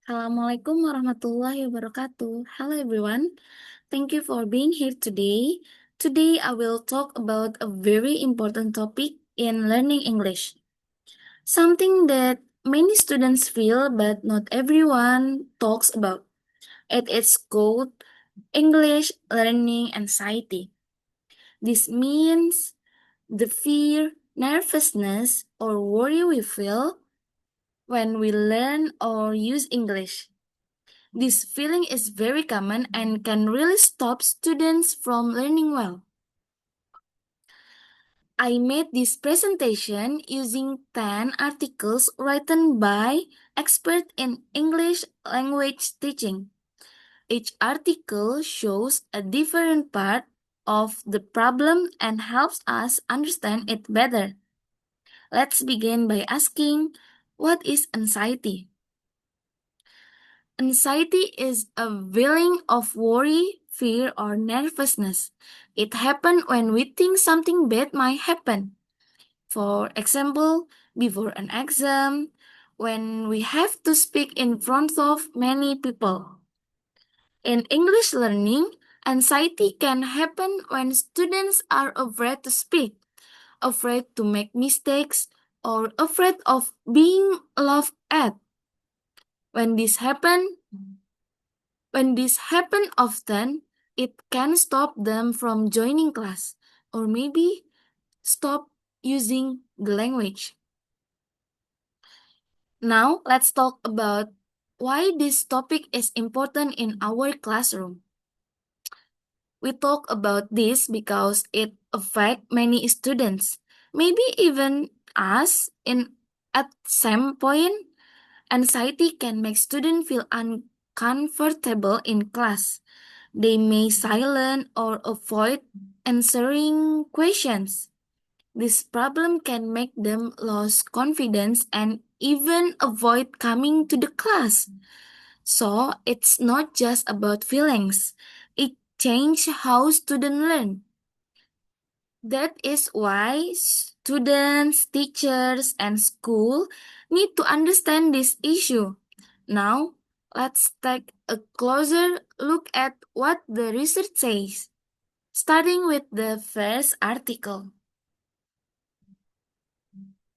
Assalamualaikum warahmatullahi wabarakatuh. Hello everyone. Thank you for being here today. Today I will talk about a very important topic in learning English. Something that many students feel but not everyone talks about. It is called English learning anxiety. This means the fear, nervousness, or worry we feel when we learn or use English. This feeling is very common and can really stop students from learning well. I made this presentation using 10 articles written by experts in English language teaching. Each article shows a different part of the problem and helps us understand it better. Let's begin by asking, what is anxiety? Anxiety is a feeling of worry, fear, or nervousness. It happens when we think something bad might happen. For example, before an exam, when we have to speak in front of many people. In English learning, anxiety can happen when students are afraid to speak, afraid to make mistakes, or afraid of being laughed at. When this happens, When this happens often, it can stop them from joining class or maybe stop using the language. Now, let's talk about why this topic is important in our classroom. We talk about this because it affects many students, maybe even us at some point. Anxiety can make students feel uncomfortable in class. They may silent or avoid answering questions. This problem can make them lose confidence and even avoid coming to the class. So it's not just about feelings. It changes how students learn. That is why students, teachers, and school need to understand this issue. Now, let's take a closer look at what the research says, starting with the first article.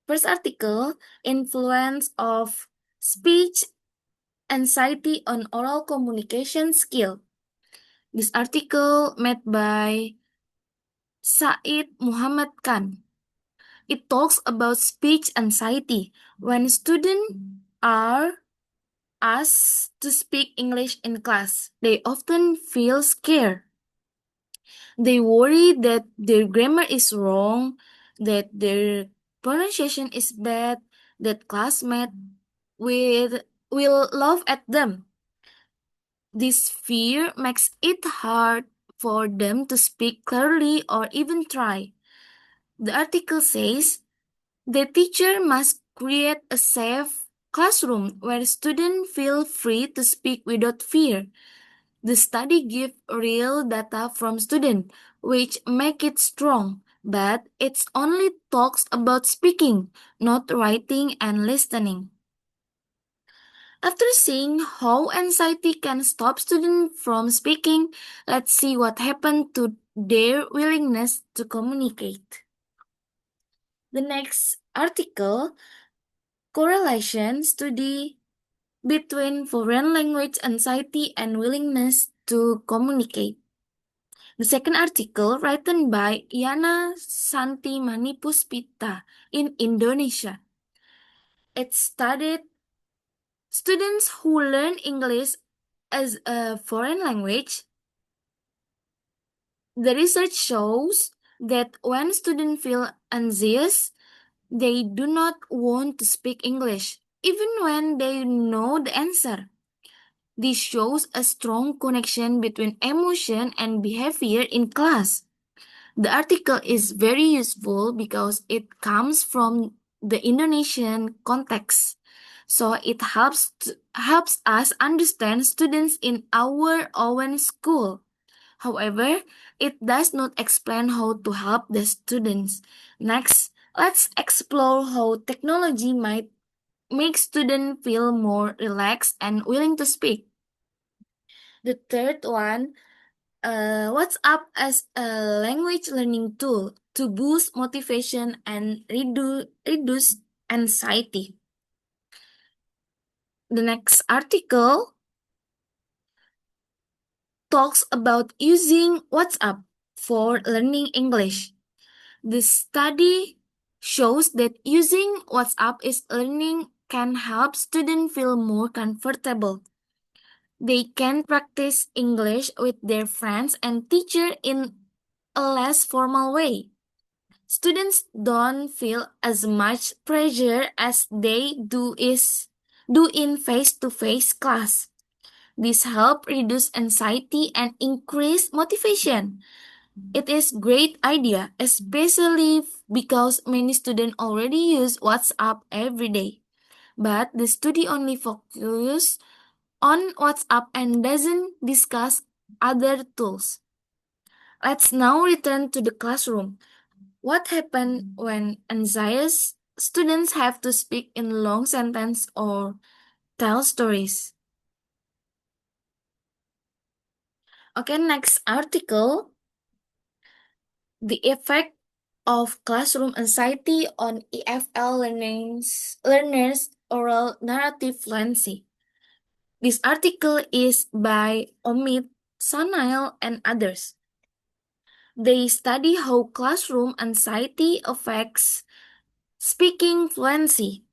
First article, Influence of Speech Anxiety on Oral Communication Skill. This article made by Said Muhammad Khan. It talks about speech anxiety. When students are asked to speak English in class, they often feel scared. They worry that their grammar is wrong, that their pronunciation is bad, that classmates will laugh at them. This fear makes it hard for them to speak clearly or even try. The article says the teacher must create a safe classroom where students feel free to speak without fear. The study gives real data from students, which make it strong, but it only talks about speaking, not writing and listening. After seeing how anxiety can stop students from speaking, let's see what happened to their willingness to communicate. The next article, correlation study between foreign language anxiety and willingness to communicate. The second article, written by Yana Santi Manipuspita in Indonesia. It studied students who learn English as a foreign language. The research shows that when students feel anxious, they do not want to speak English, even when they know the answer. This shows a strong connection between emotion and behavior in class. The article is very useful because it comes from the Indonesian context. So it helps us understand students in our own school. However, it does not explain how to help the students. Next, let's explore how technology might makes students feel more relaxed and willing to speak. The third one, WhatsApp as a language learning tool to boost motivation and reduce anxiety. The next article talks about using WhatsApp for learning English. The study shows that using WhatsApp is learning can help students feel more comfortable. They can practice English with their friends and teacher in a less formal way. Students don't feel as much pressure as they do in face-to-face class. This help reduce anxiety and increase motivation. It is great idea, especially because many students already use WhatsApp every day. But the study only focus on WhatsApp and doesn't discuss other tools. Let's now return to the classroom. What happens when anxious students have to speak in long sentences or tell stories? Okay, next article, the effect of classroom anxiety on EFL learners' oral narrative fluency. This article is by Omid, Sanail, and others. They study how classroom anxiety affects speaking fluency.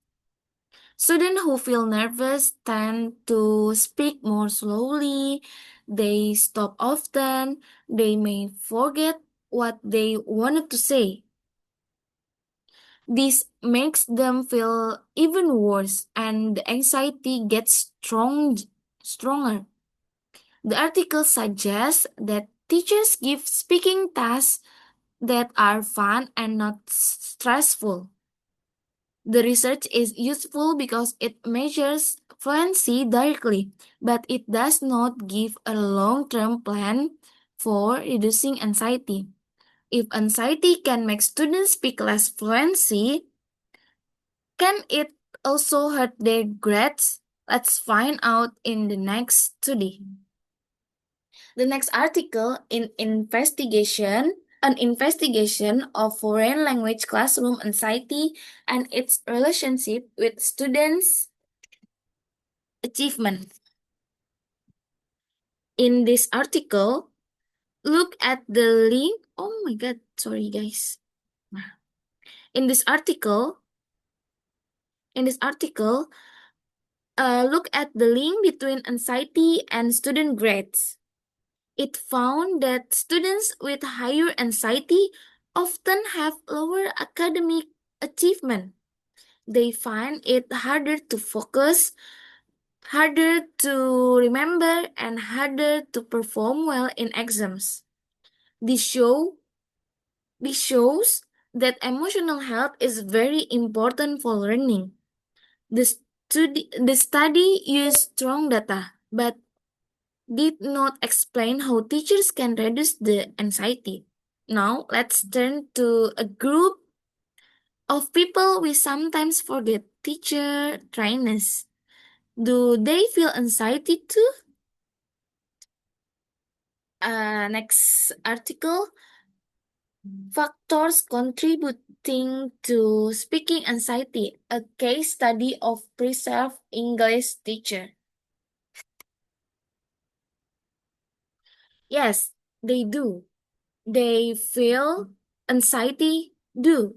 Students who feel nervous tend to speak more slowly, they stop often, they may forget what they wanted to say. This makes them feel even worse and the anxiety gets stronger. The article suggests that teachers give speaking tasks that are fun and not stressful. The research is useful because it measures fluency directly, but it does not give a long-term plan for reducing anxiety. If anxiety can make students speak less fluency, can it also hurt their grades? Let's find out in the next study. The next article in an investigation of foreign language classroom anxiety and its relationship with students' achievement. In this article, look at the link. Oh my god, sorry guys. In this article, in this article, look at the link between anxiety and student grades. It found that students with higher anxiety often have lower academic achievement. They find it harder to focus, harder to remember, and harder to perform well in exams. This, show, this shows that emotional health is very important for learning. The study used strong data, but did not explain how teachers can reduce the anxiety. Now, let's turn to a group of people we sometimes forget, teacher trainers. Do they feel anxiety too? Next article, factors contributing to speaking anxiety, a case study of preserved English teacher. Yes, they do. They feel anxiety do.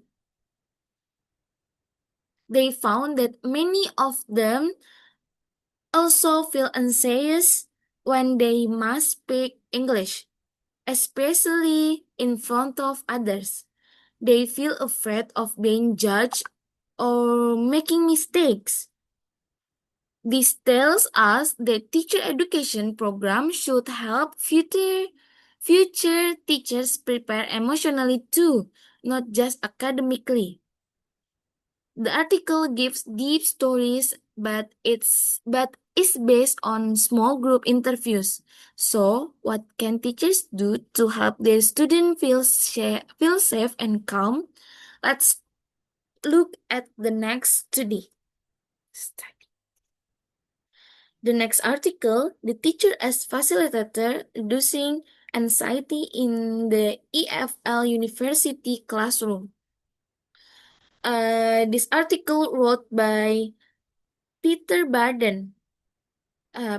They found that many of them also feel anxious when they must speak English, especially in front of others. They feel afraid of being judged or making mistakes. This tells us that teacher education programs should help future teachers prepare emotionally too, not just academically. The article gives deep stories, but is based on small group interviews. So, what can teachers do to help their students feel safe and calm? Let's look at the next study. Study. The next article, the teacher as facilitator reducing anxiety in the EFL University classroom. This article wrote by Peter Baden.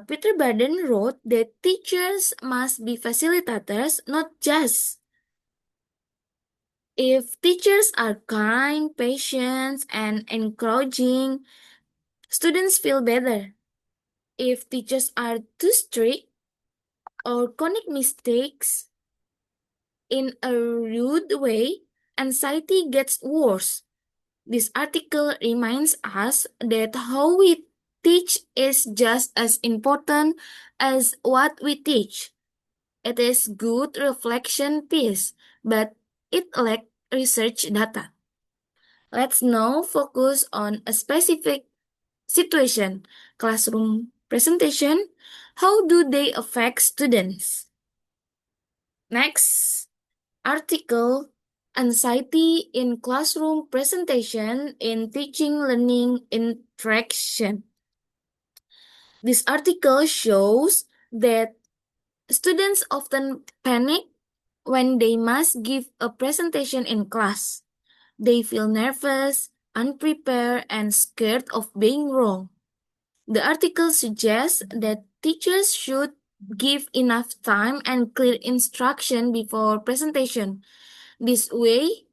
Peter Baden wrote that teachers must be facilitators, not just. If teachers are kind, patient, and encouraging, students feel better. If teachers are too strict or commit mistakes in a rude way, anxiety gets worse. This article reminds us that how we teach is just as important as what we teach. It is good reflection piece, but it lacks research data. Let's now focus on a specific situation, classroom presentation. How do they affect students? Next article, anxiety in classroom presentation in teaching learning interaction. This article shows that students often panic when they must give a presentation in class. They feel nervous, unprepared, and scared of being wrong. The article suggests that teachers should give enough time and clear instruction before presentation. This way,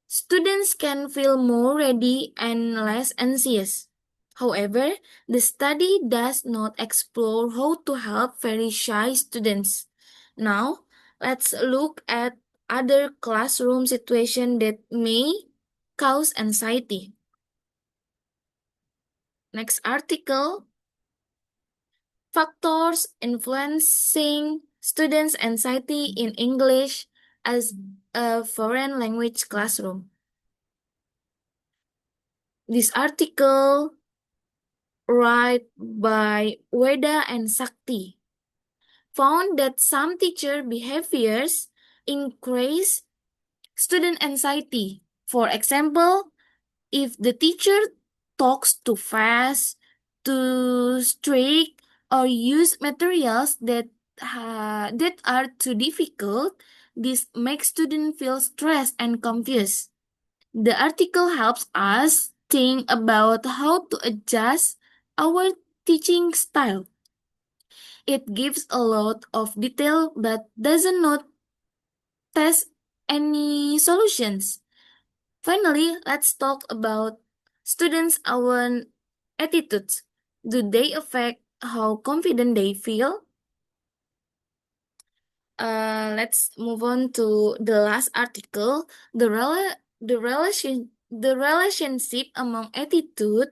students can feel more ready and less anxious. However, the study does not explore how to help very shy students. Now, let's look at other classroom situations that may cause anxiety. Next article, factors influencing students' anxiety in English as a foreign language classroom. This article written by Weda and Sakti found that some teacher behaviors increase student anxiety. For example, if the teacher talks too fast, too strict, or use materials that are too difficult, this makes students feel stressed and confused. The article helps us think about how to adjust our teaching style. It gives a lot of detail but does not test any solutions. Finally, let's talk about students' own attitudes. Do they affect how confident they feel? Let's move on to the last article. The relationship among attitude,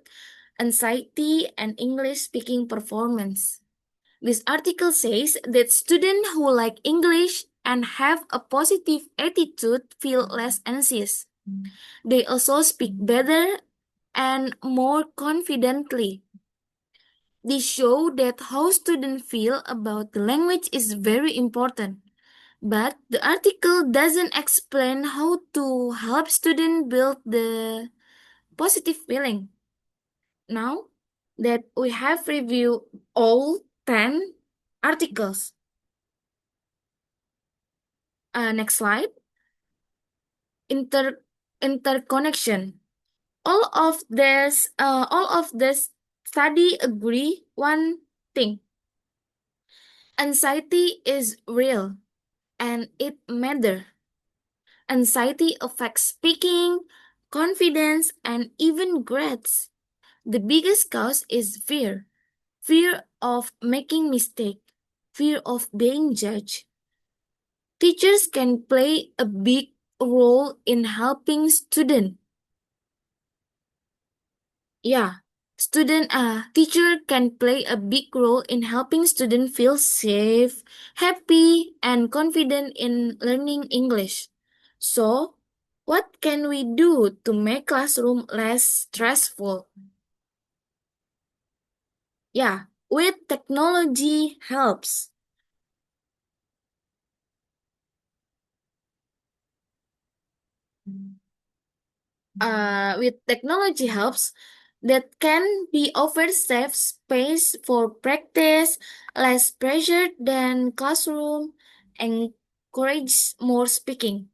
anxiety, and English speaking performance. This article says that students who like English and have a positive attitude feel less anxious. They also speak better and more confidently. They show that how students feel about the language is very important. But the article doesn't explain how to help students build the positive feeling. Now that we have reviewed all 10 articles, next slide. Inter interconnection. All of this study agree one thing. Anxiety is real and it matters. Anxiety affects speaking, confidence, and even grades. The biggest cause is fear. Fear of making mistake, fear of being judged. Teachers can play a big role in helping students. Yeah, teacher can play a big role in helping students feel safe, happy, and confident in learning English. So, what can we do to make classroom less stressful? Yeah, with technology helps. With technology helps, that can be offered safe space for practice, less pressure than classroom, encourage more speaking.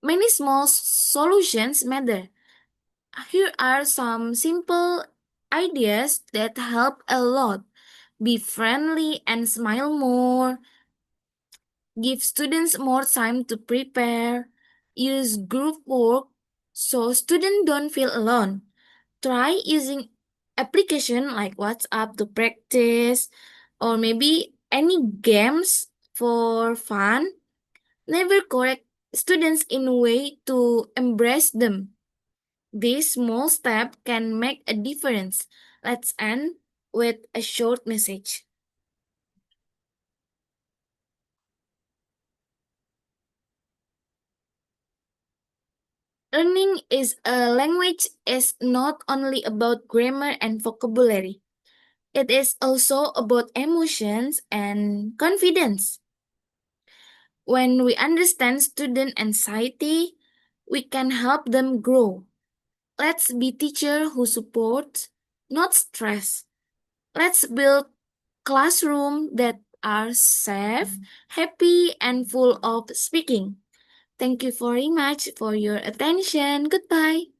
Many small solutions matter. Here are some simple ideas that help a lot. Be friendly and smile more. Give students more time to prepare. Use group work so students don't feel alone. Try using application like WhatsApp to practice or maybe any games for fun. Never correct students in a way to embrace them. This small step can make a difference. Let's end with a short message. Learning is a language is not only about grammar and vocabulary. It is also about emotions and confidence. When we understand student anxiety, we can help them grow. Let's be teacher who support, not stress. Let's build classroom that are safe, happy, and full of speaking. Thank you very much for your attention. Goodbye.